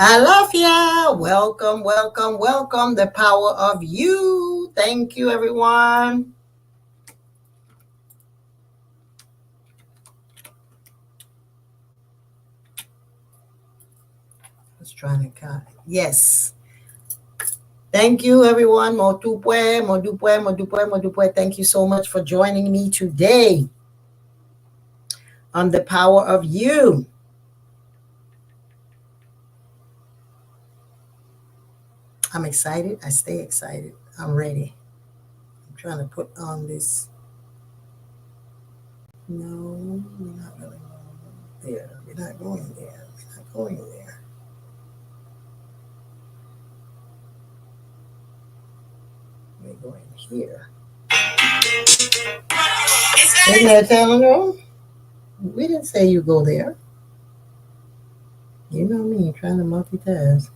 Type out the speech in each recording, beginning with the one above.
I love ya. Welcome, welcome, welcome. The power of you. Thank you, everyone. I was trying to count. Yes. Thank you, everyone. Modupwe, modupwe, modupwe, modupwe. Thank you so much for joining me today on the power of you. I'm excited. I stay excited. I'm ready. I'm trying to put on this. No, we're not really going there. We're not going there. We're not going there. We're going here. Isn't that telling them? We didn't say you go there. You know me, trying to multitask.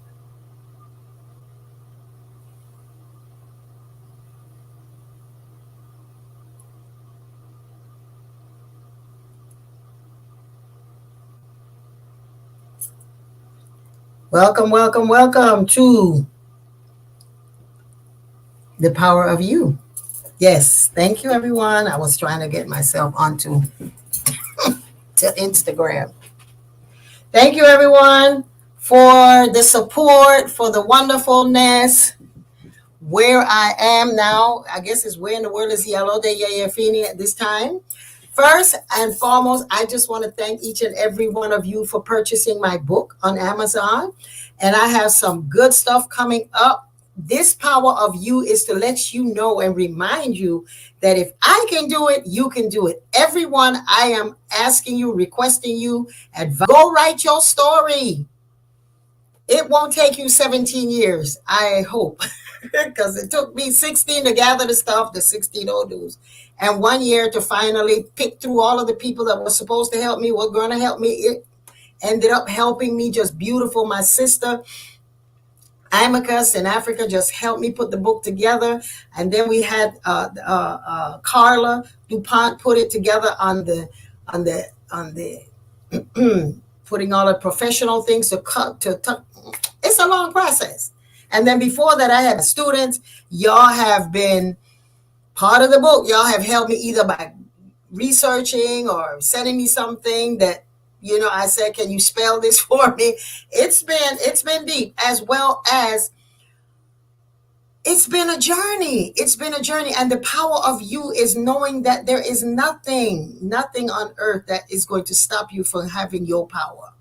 Welcome, welcome, welcome to the power of you. Yes, thank you, everyone. I was trying to get myself onto to Instagram. Thank you, everyone, for the support, for the wonderfulness. Where I am now, I guess is where in the world is Iyalode Yeyefini at this time. First and foremost, I just want to thank each and every one of you for purchasing my book on Amazon. And I have some good stuff coming up. This power of you is to let you know and remind you that if I can do it, you can do it. Everyone, I am asking you, requesting you, go write your story. It won't take you 17 years, I hope, because it took me 16 to gather the stuff, the 16 odus, and 1 year to finally pick through all of the people that were supposed to help me, were going to help me. It ended up helping me just beautiful. My sister, Amicus in Africa, just helped me put the book together. And then we had Carla DuPont put it together on the putting all the professional things to it's a long process. And then before that, I had students. Y'all have been part of the book. Y'all have helped me either by researching or sending me something that, I said, can you spell this for me? It's been deep, as well as it's been a journey. It's been a journey. And the power of you is knowing that there is nothing on earth that is going to stop you from having your power.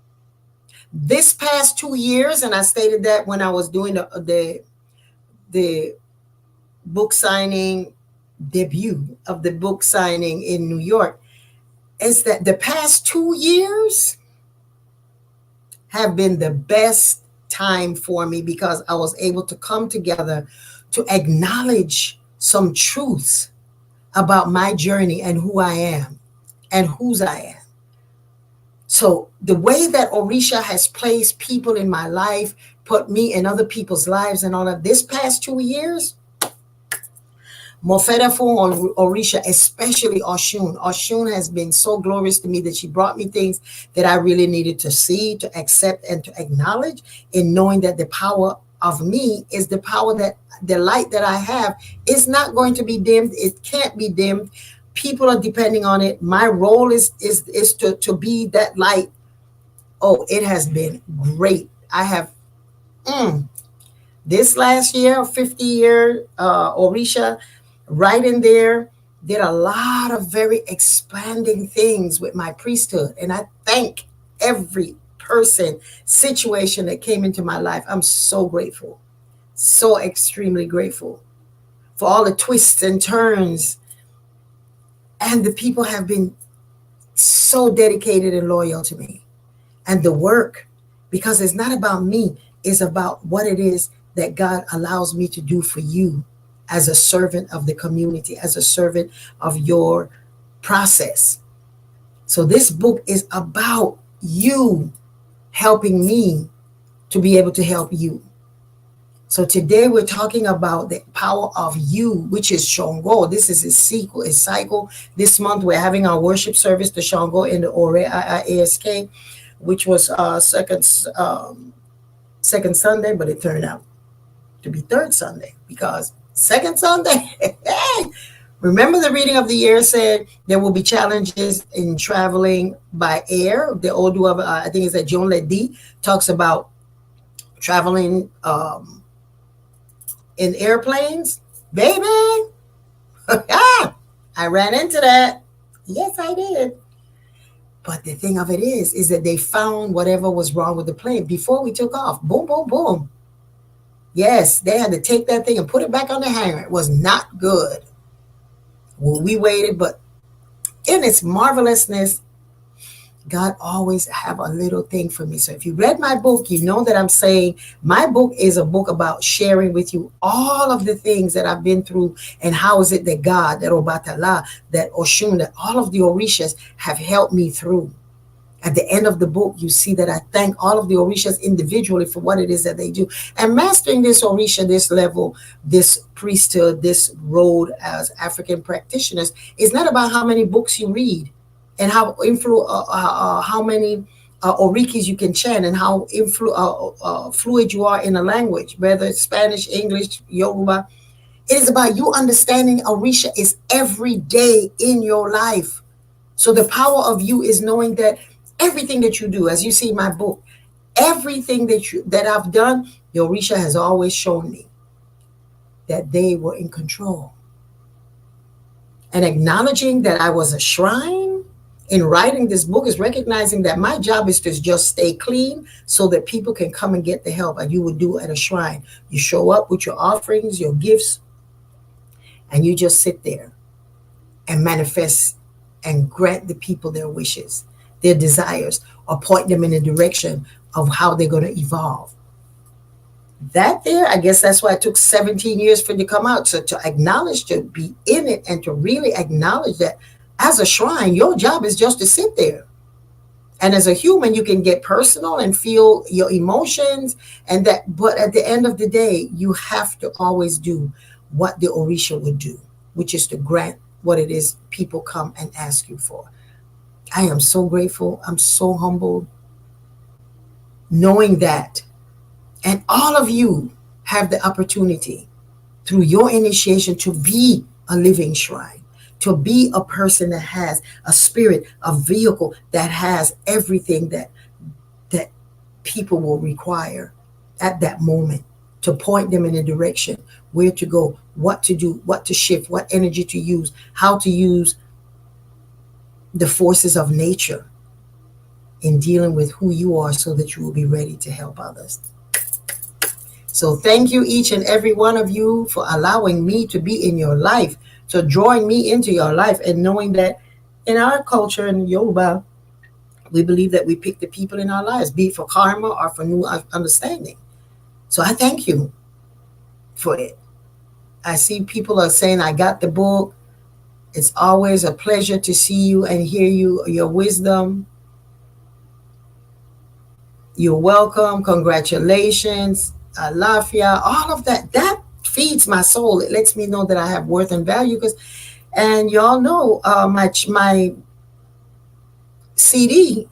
This past 2 years, and I stated that when I was doing the book signing debut of the book signing in New York, is that the past 2 years have been the best time for me because I was able to come together to acknowledge some truths about my journey and who I am and whose I am. So the way that Orisha has placed people in my life, put me in other people's lives and all of this past 2 years, Mofedafun Orisha, especially Oshun. Oshun has been so glorious to me that she brought me things that I really needed to see, to accept, and to acknowledge, in knowing that the power of me is the power that the light that I have is not going to be dimmed. It can't be dimmed. People are depending on it. My role is to be that light. Oh, it has been great. I have this last year, 50-year Orisha, right in there, did a lot of very expanding things with my priesthood. And I thank every person, situation that came into my life. I'm so grateful, so extremely grateful for all the twists and turns. And the people have been so dedicated and loyal to me. And the work, because it's not about me, it's about what it is that God allows me to do for you as a servant of the community, as a servant of your process. So this book is about you helping me to be able to help you. So today we're talking about the power of you, which is Shango. This is a cycle. This month we're having our worship service to Shango in the Ore ASK. which was second Sunday, but it turned out to be third Sunday because second Sunday, hey, remember the reading of the year said there will be challenges in traveling by air. The Odu of, I think it's that Iyalode talks about traveling in airplanes. Baby, I ran into that. Yes, I did. But the thing of it is that they found whatever was wrong with the plane before we took off. Boom, boom, boom. Yes, they had to take that thing and put it back on the hanger. It was not good. Well, we waited, but in its marvelousness, God always have a little thing for me. So if you read my book, you know that I'm saying my book is a book about sharing with you all of the things that I've been through and how is it that God, that Obatala, that Oshun, that all of the Orishas have helped me through. At the end of the book, you see that I thank all of the Orishas individually for what it is that they do. And mastering this Orisha, this level, this priesthood, this road as African practitioners is not about how many books you read and how many orikis you can chant and how fluid you are in a language, whether it's Spanish, English, Yoruba. It is about you understanding Orisha is every day in your life. So the power of you is knowing that everything that you do, as you see in my book, everything that I've done, the Orisha has always shown me that they were in control. And acknowledging that I was a shrine in writing this book is recognizing that my job is to just stay clean so that people can come and get the help like you would do at a shrine. You show up with your offerings, your gifts, and you just sit there and manifest and grant the people their wishes, their desires, or point them in a direction of how they're going to evolve. That there, I guess that's why it took 17 years for it to come out. So to acknowledge, to be in it, and to really acknowledge that as a shrine, your job is just to sit there. And as a human, you can get personal and feel your emotions and that, but at the end of the day, you have to always do what the Orisha would do, which is to grant what it is people come and ask you for. I am so grateful. I'm so humbled knowing that. And all of you have the opportunity through your initiation to be a living shrine, to be a person that has a spirit, a vehicle that has everything that people will require at that moment, to point them in a direction, where to go, what to do, what to shift, what energy to use, how to use the forces of nature in dealing with who you are so that you will be ready to help others. So thank you, each and every one of you, for allowing me to be in your life, to drawing me into your life, and knowing that in our culture in Yoruba, we believe that we pick the people in our lives, be it for karma or for new understanding. So I thank you for it. I see people are saying, I got the book. It's always a pleasure to see you and hear you, your wisdom. You're welcome. Congratulations. Alafia, all of that. That feeds my soul. It lets me know that I have worth and value. And y'all know my CD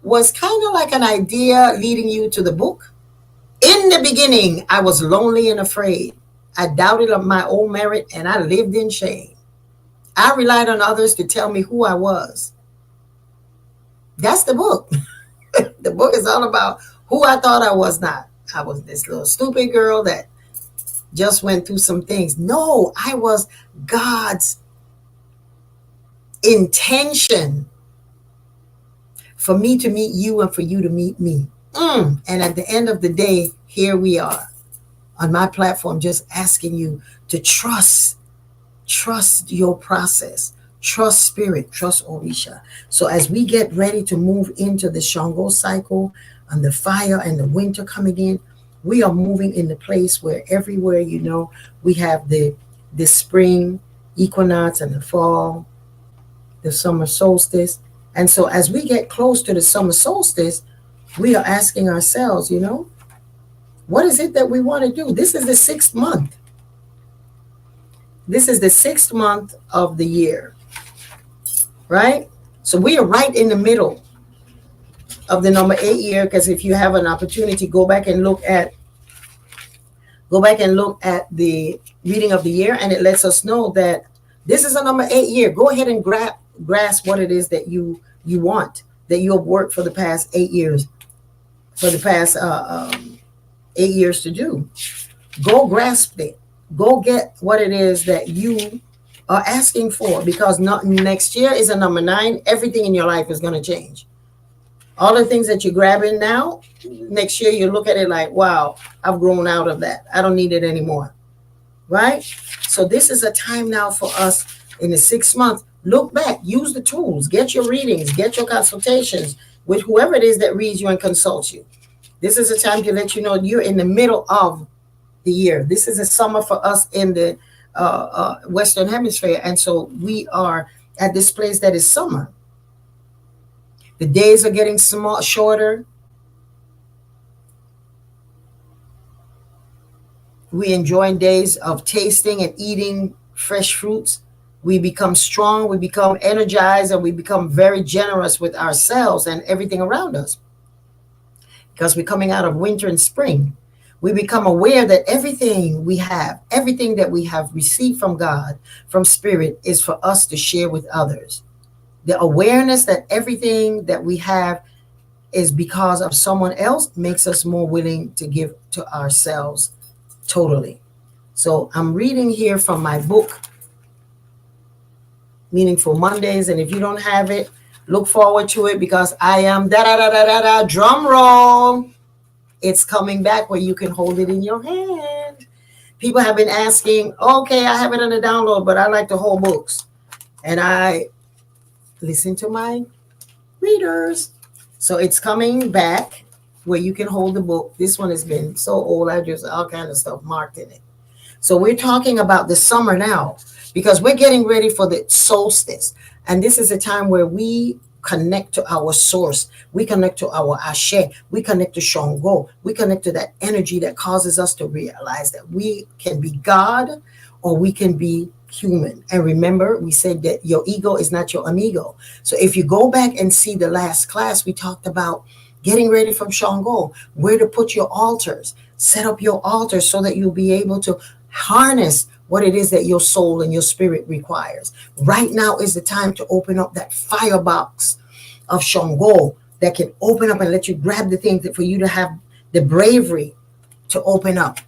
was kind of like an idea leading you to the book. In the beginning, I was lonely and afraid. I doubted of my own merit and I lived in shame. I relied on others to tell me who I was. That's the book. The book is all about who I thought I was not. I was this little stupid girl that just went through some things. No, I was God's intention for me to meet you and for you to meet me. And at the end of the day, here we are on my platform, just asking you to trust your process, trust spirit, trust Orisha. So as we get ready to move into the Shango cycle and the fire and the winter coming in, we are moving in the place where everywhere, we have the spring equinox and the fall, the summer solstice. And so as we get close to the summer solstice, we are asking ourselves, what is it that we want to do? This is the 6th month. This is the 6th month of the year, right? So we are right in the middle. of the number 8 year, because if you have an opportunity, go back and look at the reading of the year, and it lets us know that this is a number 8 year. Go ahead and grasp what it is that you want, that you have worked for the past 8 years, for the past 8 years to do. Go grasp it. Go get what it is that you are asking for, because next year is a number 9. Everything in your life is going to change. All the things that you're grabbing now, next year you look at it like, wow, I've grown out of that. I don't need it anymore. Right? So this is a time now for us in the 6 months. Look back, use the tools, get your readings, get your consultations with whoever it is that reads you and consults you. This is a time to let you know you're in the middle of the year. This is a summer for us in the Western Hemisphere. And so we are at this place that is summer. The days are getting shorter. We enjoy days of tasting and eating fresh fruits. We become strong, we become energized, and we become very generous with ourselves and everything around us. Because we're coming out of winter and spring. We become aware that everything that we have received from God, from Spirit, is for us to share with others. The awareness that everything that we have is because of someone else makes us more willing to give to ourselves totally. So I'm reading here from my book, Meaningful Mondays. And if you don't have it, look forward to it, because I am drum roll. It's coming back where you can hold it in your hand. People have been asking, okay, I have it on the download, but I like to hold books. And I listen to my readers. So it's coming back where you can hold the book. This one has been so old, I just all kind of stuff marked in it. So we're talking about the summer now, because we're getting ready for the solstice. And this is a time where we connect to our source. We connect to our Ashe. We connect to Shango. We connect to that energy that causes us to realize that we can be God or we can be human. And remember, we said that your ego is not your amigo. So if you go back and see the last class, we talked about getting ready from Shango, where to put your altars, set up your altars so that you'll be able to harness what it is that your soul and your spirit requires. Right now is the time to open up that firebox of Shango that can open up and let you grab the things that for you to have the bravery to open up.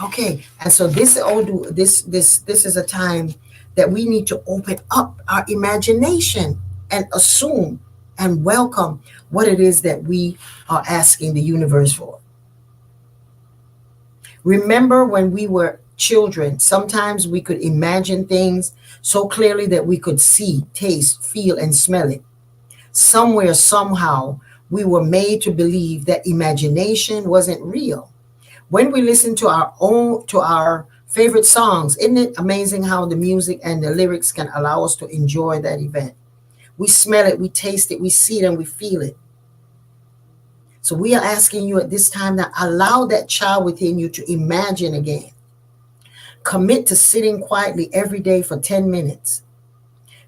Okay, and so this is a time that we need to open up our imagination and assume and welcome what it is that we are asking the universe for. Remember when we were children, sometimes we could imagine things so clearly that we could see, taste, feel, and smell it. Somewhere, somehow, we were made to believe that imagination wasn't real. When we listen to our favorite songs, isn't it amazing how the music and the lyrics can allow us to enjoy that event? We smell it, we taste it, we see it, and we feel it. So we are asking you at this time to allow that child within you to imagine again. Commit to sitting quietly every day for 10 minutes,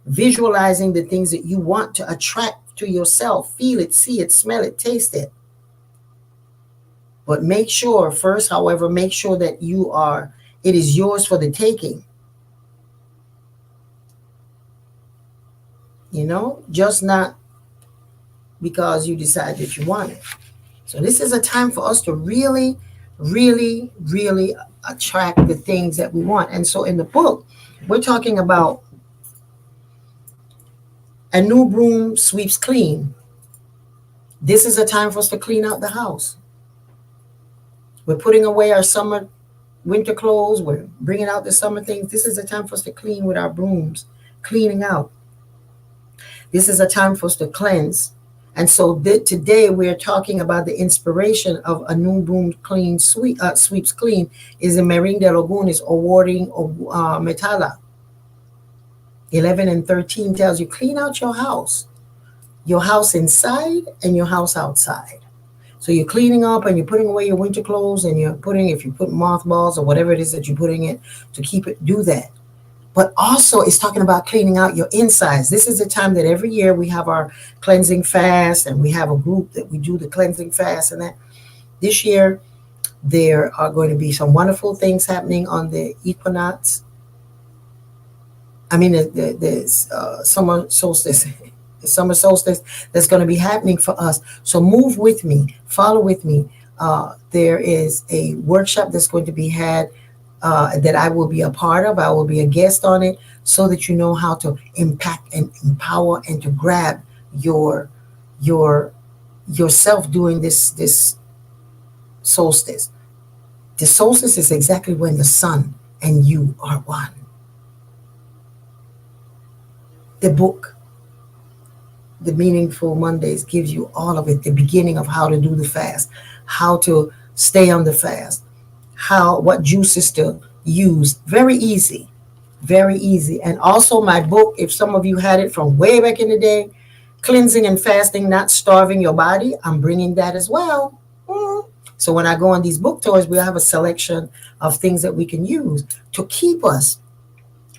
visualizing the things that you want to attract to yourself. Feel it, see it, smell it, taste it. But make sure first, however, make sure that it is yours for the taking. Just not because you decide that you want it. So this is a time for us to really, really, really attract the things that we want. And so in the book, we're talking about a new broom sweeps clean. This is a time for us to clean out the house. We're putting away our winter clothes. We're bringing out the summer things. This is a time for us to clean with our brooms, cleaning out. This is a time for us to cleanse. And so today we're talking about the inspiration of a new broom sweeps clean is the Marine de Lagoon is awarding Metala. 11 and 13 tells you clean out your house inside and your house outside. So you're cleaning up and you're putting away your winter clothes and if you put mothballs or whatever it is that you're putting it to keep it, do that. but also it's talking about cleaning out your insides. This is the time that every year we have our cleansing fast, and we have a group that we do the cleansing fast. And that this year there are going to be some wonderful things happening on the equinox. I mean, the summer solstice, the summer solstice that's going to be happening for us. So move with me, follow with me. There is a workshop that's going to be had that I will be a part of. I will be a guest on it, so that you know how to impact and empower and to grab your yourself during this solstice. The solstice is exactly when the sun and you are one. The book, The Meaningful Mondays, gives you all of it. The beginning of how to do the fast, how to stay on the fast, what juices to use. Very easy, very easy. And also my book, if some of you had it from way back in the day, Cleansing and Fasting, Not Starving Your Body, I'm bringing that as well. So when I go on these book tours, we have a selection of things that we can use to keep us.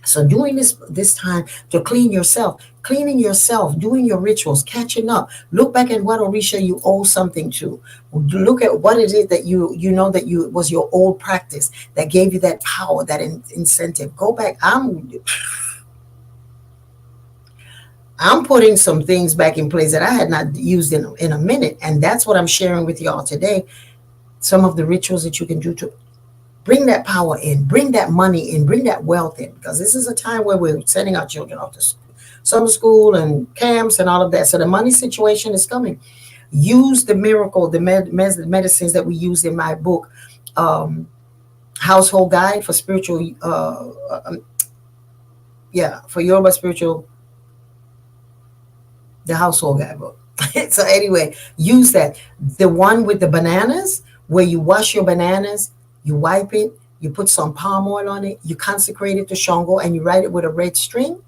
So doing this time to cleaning yourself, doing your rituals, catching up. Look back at what Orisha you owe something to. Look at what it is that you know that you was your old practice that gave you that power, that incentive. Go back. I'm putting some things back in place that I had not used in a minute, and that's what I'm sharing with y'all today. Some of the rituals that you can do to bring that power in, bring that money in, bring that wealth in, because this is a time where we're sending our children off to summer school and camps and all of that. So the money situation is coming. Use the miracle, the medicines that we use in my book, Household Guide for Spiritual, for Yoruba Spiritual, the Household Guide book. So anyway, use that. The one with the bananas, where you wash your bananas, you wipe it, you put some palm oil on it, you consecrate it to Shango, and you write it with a red string.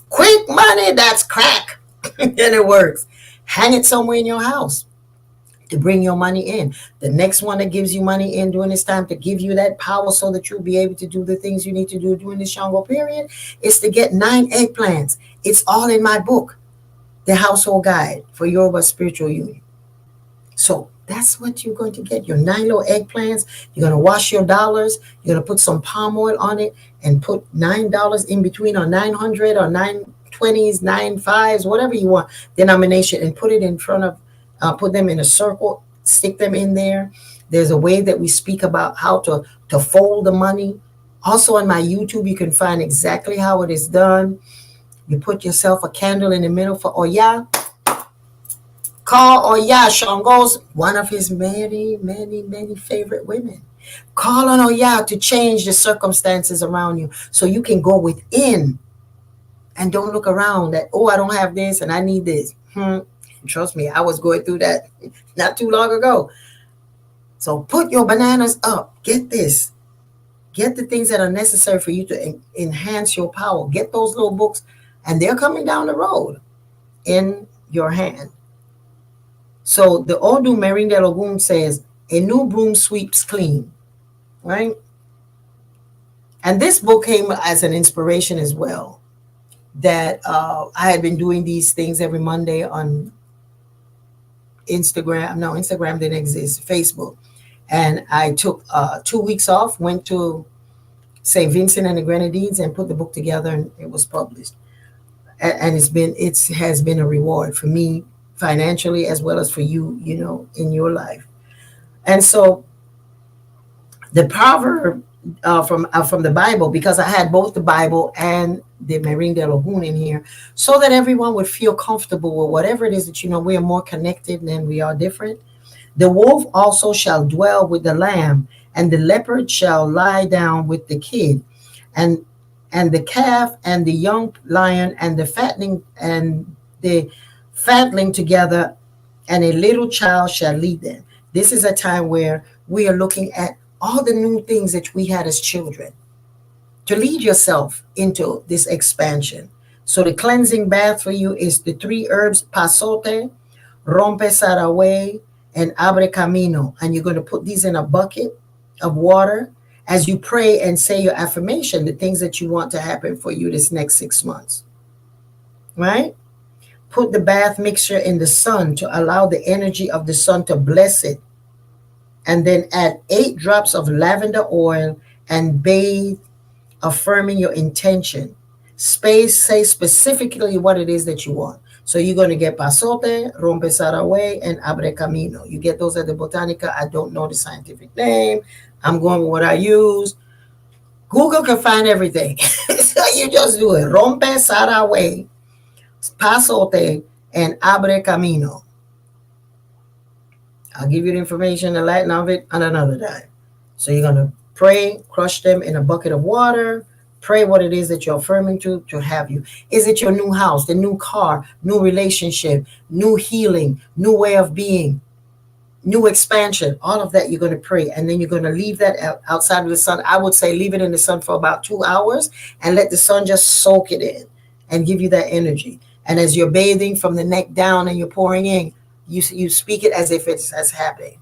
Quick money, that's crack. And it works. Hang it somewhere in your house to bring your money in. The next one that gives you money in during this time to give you that power so that you'll be able to do the things you need to do during the Shango period is to get 9 eggplants. It's all in my book, The Household Guide for Yoruba Spiritual Union. So that's what you're going to get, your 9 little eggplants. You're going to wash your dollars. You're going to put some palm oil on it and put $9 in between, or 900 or 920s, 95s, whatever you want denomination, and put it in front of, put them in a circle, stick them in there. There's a way that we speak about how to fold the money. Also on my YouTube, you can find exactly how it is done. You put yourself a candle in the middle for Oya. Call Oya, Shango's one of his many, many, many favorite women. Call on Oya to change the circumstances around you so you can go within and don't look around that, oh, I don't have this and I need this. Trust me, I was going through that not too long ago. So put your bananas up. Get this. Get the things that are necessary for you to enhance your power. Get those little books, and they're coming down the road in your hand. So the Odu Marine de Lagoon says, a new broom sweeps clean, right? And this book came as an inspiration as well, that I had been doing these things every Monday on Instagram. No, Instagram didn't exist, Facebook. And I took 2 weeks off, went to St. Vincent and the Grenadines and put the book together, and it was published. And it has been a reward for me financially, as well as for you, in your life. And so the proverb from the Bible, because I had both the Bible and the Marine de Lagoon in here, so that everyone would feel comfortable with whatever it is that, we are more connected than we are different. The wolf also shall dwell with the lamb, and the leopard shall lie down with the kid, and the calf and the young lion and the fatling together, and a little child shall lead them. This is a time where we are looking at all the new things that we had as children to lead yourself into this expansion. So the cleansing bath for you is the 3 herbs, pasote, rompe saraway, and abre camino. And you're going to put these in a bucket of water, as you pray and say your affirmation, the things that you want to happen for you this next 6 months, right? Put the bath mixture in the sun to allow the energy of the sun to bless it. And then add 8 drops of lavender oil and bathe, affirming your intention. Say specifically what it is that you want. So you're going to get pasote, rompe saraway, and abre camino. You get those at the Botanica. I don't know the scientific name. I'm going with what I use. Google can find everything. So you just do it. Rompe saraway, pasote, and abre camino. I'll give you the information, the Latin of it, on another time. So you're going to pray, crush them in a bucket of water, pray what it is that you're affirming to have you. Is it your new house, the new car, new relationship, new healing, new way of being, new expansion? All of that you're going to pray. And then you're going to leave that outside of the sun. I would say leave it in the sun for about 2 hours and let the sun just soak it in and give you that energy. And as you're bathing from the neck down and you're pouring in, you speak it as if it's as happening.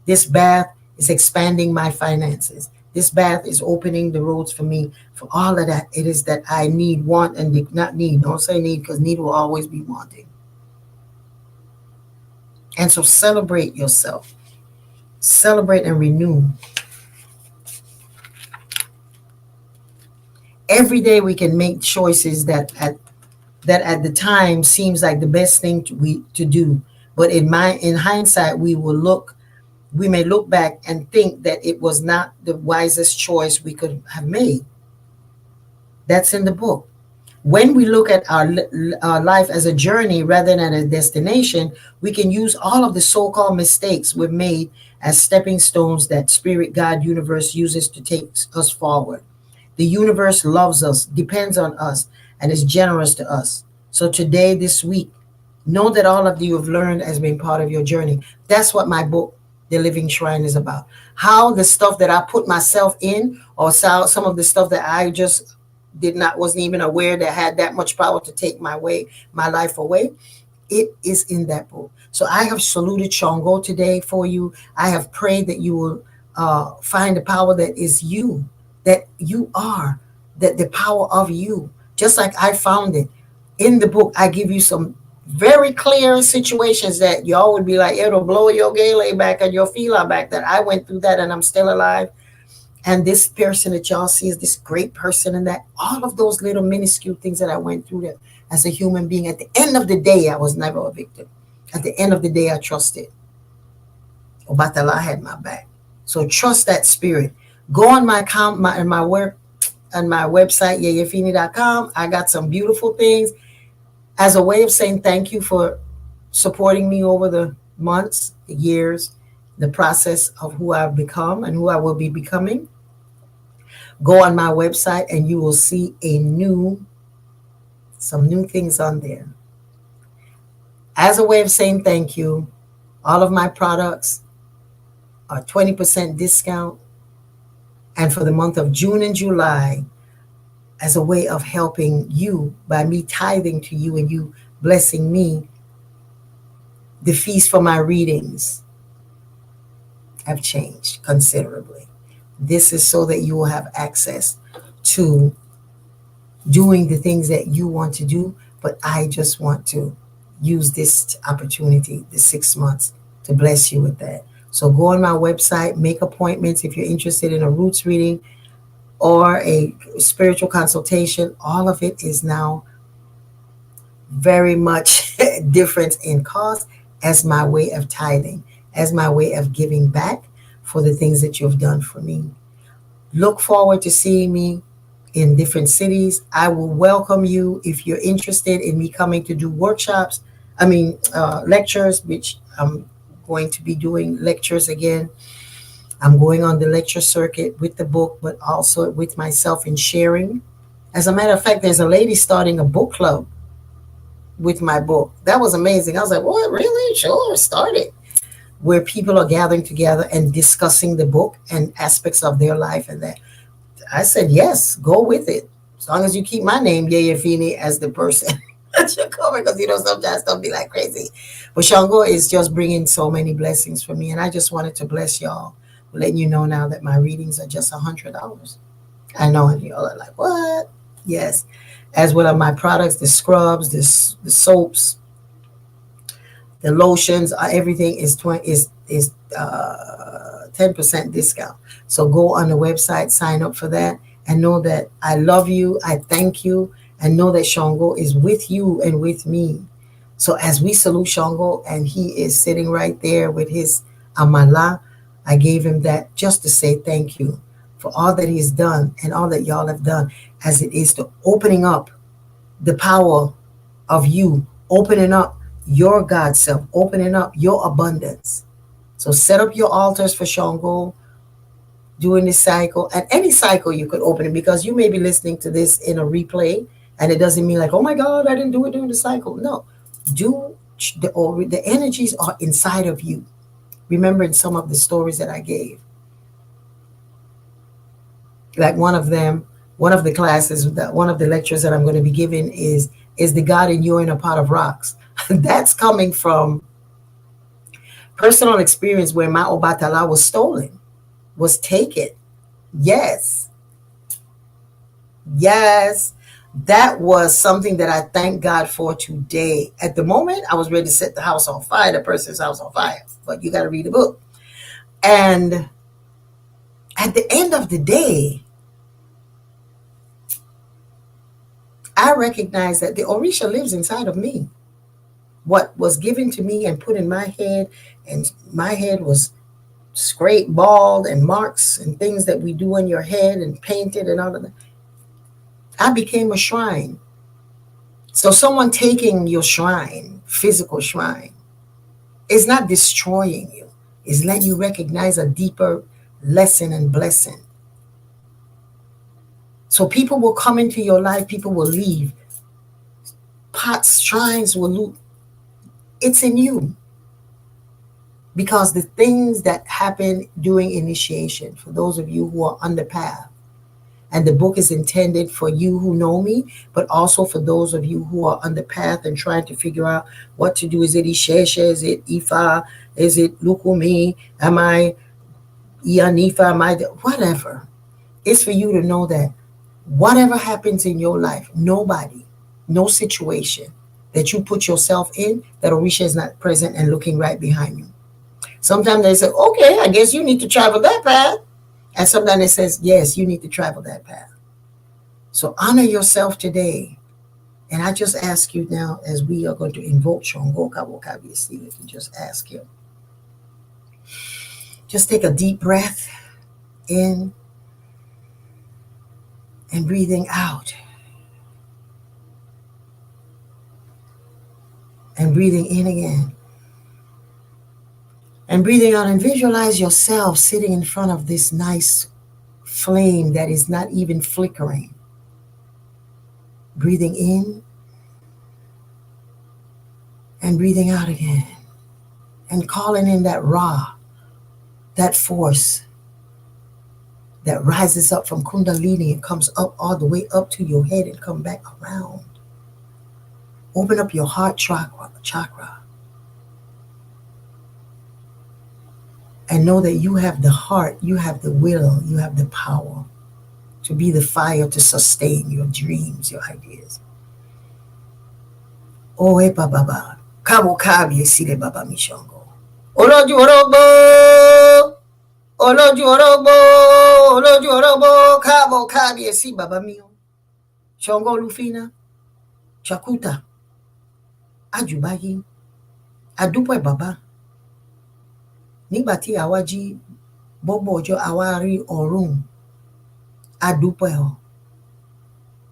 This bath is expanding my finances. This bath is opening the roads for me for all of that it is that I need, want, and not need. Don't say need, because need will always be wanting. And so celebrate yourself. Celebrate and renew. Every day we can make choices that at the time seems like the best thing to do. But in hindsight, we may look back and think that it was not the wisest choice we could have made. That's in the book. When we look at our life as a journey rather than a destination, we can use all of the so-called mistakes we've made as stepping stones that Spirit, God, universe uses to take us forward. The universe loves us, depends on us, and is generous to us. So today, this week, know that all of you have learned has been part of your journey. That's what my book, The Living Shrine, is about. How the stuff that I put myself in, or some of the stuff that I just wasn't even aware that had that much power to take my life away, it is in that book. So I have saluted Shango today for you. I have prayed that you will find the power that is you, that you are, that the power of you, just like I found it. In the book, I give you some very clear situations that y'all would be like, it'll blow your gale back and your fila back, that I went through that and I'm still alive. And this person that y'all see is this great person, and that all of those little minuscule things that I went through that as a human being, at the end of the day, I was never a victim. At the end of the day, I trusted. Obatala had my back. So trust that spirit. Go on my account, my work, and my website, yeyefini.com. I got some beautiful things as a way of saying thank you for supporting me over the months, the years, the process of who I've become and who I will be becoming. Go on my website and you will see some new things on there. As a way of saying thank you, all of my products are 20% discount. And for the month of June and July, as a way of helping you by me tithing to you and you blessing me, the fees for my readings have changed considerably. This is so that you will have access to doing the things that you want to do, but I just want to use this opportunity, the 6 months, to bless you with that. So go on my website, make appointments if you're interested in a roots reading or a spiritual consultation. All of it is now very much different in cost as my way of tithing, as my way of giving back for the things that you've done for me. Look forward to seeing me in different cities. I will welcome you if you're interested in me coming to do workshops, lectures, which I'm going to be doing lectures again. I'm going on the lecture circuit with the book, but also with myself in sharing. As a matter of fact, there's a lady starting a book club with my book. That was amazing. I was like, what, really? Sure, start it. Where people are gathering together and discussing the book and aspects of their life. And that I said, yes, go with it. As long as you keep my name, Yeyefini, as the person that you're covering, because sometimes don't be like crazy. But Shango is just bringing so many blessings for me. And I just wanted to bless y'all letting you know now that my readings are just $100. I know, and you're like, what? Yes. As well as my products, the scrubs, the soaps, the lotions, everything is 10% discount. So go on the website, sign up for that, and know that I love you, I thank you, and know that Shango is with you and with me. So as we salute Shango, and he is sitting right there with his amala, I gave him that just to say thank you for all that he's done and all that y'all have done, as it is to opening up the power of you, opening up your God self, opening up your abundance. So set up your altars for Shango during this cycle, and any cycle you could open it, because you may be listening to this in a replay, and it doesn't mean like, oh my God, I didn't do it during the cycle. No, the energies are inside of you. Remembering some of the stories that I gave, like one of the classes, that one of the lectures that I'm going to be giving is the God in you in a pot of rocks. That's coming from personal experience where my Obatala was stolen, was taken. Yes. Yes. That was something that I thank God for today. At the moment, I was ready to set the house on fire, the person's house on fire. But you got to read the book. And at the end of the day, I recognize that the Orisha lives inside of me. What was given to me and put in my head, and my head was scraped, bald, and marks and things that we do on your head and painted and all of that. I became a shrine. So someone taking your shrine, physical shrine, is not destroying you. It's letting you recognize a deeper lesson and blessing. So people will come into your life, people will leave. Pots, shrines will loot. It's in you. Because the things that happen during initiation, for those of you who are on the path, and the book is intended for you who know me, but also for those of you who are on the path and trying to figure out what to do. Is it Isheshe? Is it Ifa? Is it Lukumi? Am I Ianifa? Am I whatever? It's for you to know that whatever happens in your life, nobody, no situation that you put yourself in, that Orisha is not present and looking right behind you. Sometimes they say, okay, I guess you need to travel that path. And sometimes it says, yes, you need to travel that path. So honor yourself today. And I just ask you now, as we are going to invoke Shongo Kabokabi, see if you just ask him. Just take a deep breath in and breathing out. And breathing in again. And breathing out, and visualize yourself sitting in front of this nice flame that is not even flickering. Breathing in and breathing out again. And calling in that Ra, that force that rises up from Kundalini and comes up all the way up to your head and come back around. Open up your heart chakra. And know that you have the heart, you have the will, you have the power to be the fire to sustain your dreams, your ideas. Oh, epa baba, kabo kabi esile baba mishongo. Oloju orogbo, oloju orogbo, oloju orogbo, kabo kabi esi baba mio. Shongo Lufina, Chakuta, Ajubayi, Adúpẹ́ baba. Nígbà tí àwa jí gbogbo ọjọ́ àwa rí ọ̀run, a dúpẹ́ o.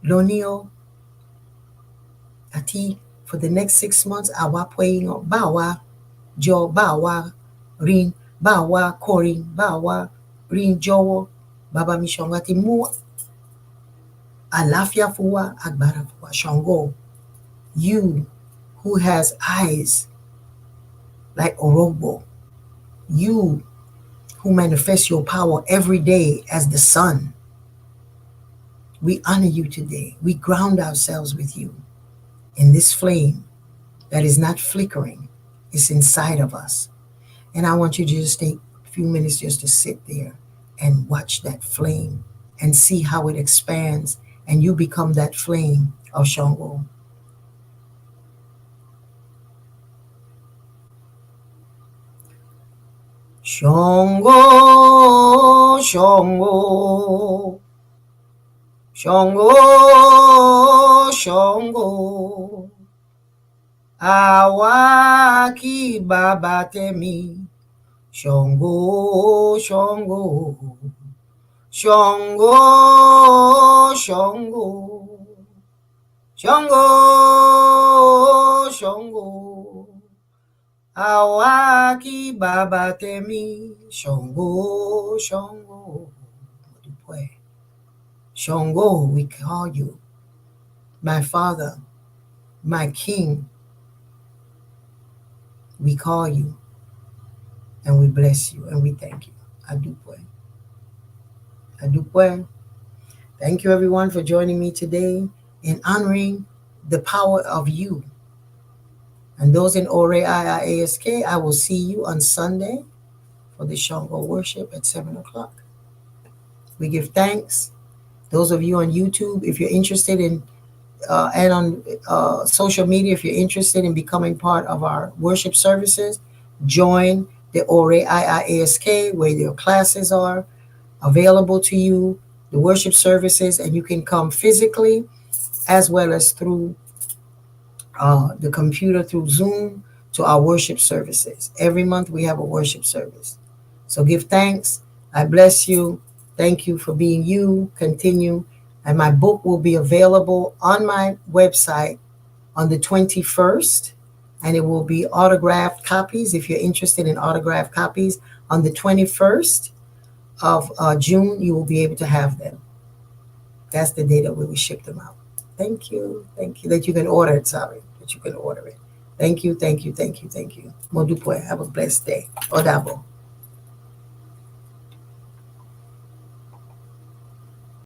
Lónìí o, àti for the next 6 months, àwa pẹ́yìn o, bá wa jọ, bá wa rìn, bá wa kọrin, bá wa rìn jọ̀wọ́. Bàbá mi Ṣàngó àti mú àlàáfíà fún wa, agbára fún wa. Ṣàngó, you who has eyes like Orogbo, you who manifest your power every day as the sun, we honor you today. We ground ourselves with you in this flame that is not flickering. It's inside of us. And I want you to just take few minutes just to sit there and watch that flame and see how it expands and you become that flame of Shango. Shango, Shango, Shango, Shango, Awaki Baba Temi, Shango, Shango, Shango, Shango, Shango, Shango, Awaki Baba Temi, Shango, Shango. Shango, we call you, my father, my king. We call you and we bless you and we thank you. Adupwe. Adupwe. Thank you everyone for joining me today in honoring the power of you. And those in Ore IIASK, I will see you on Sunday for the Shango worship at 7 o'clock. We give thanks. Those of you on YouTube, if you're interested in and on social media, if you're interested in becoming part of our worship services, join the Ore IIASK where your classes are available to you, the worship services, and you can come physically as well as through the computer, through Zoom, to our worship services. Every month we have a worship service. So give thanks. I bless you. Thank you for being you. Continue. And my book will be available on my website on the 21st. And it will be autographed copies. If you're interested in autographed copies, on the 21st of June, you will be able to have them. That's the day that we will ship them out. Thank you. Thank you. That you can order it. Sorry. That you can order it. Thank you. Thank you. Thank you. Thank you. Modupwe. Have a blessed day. Odabo.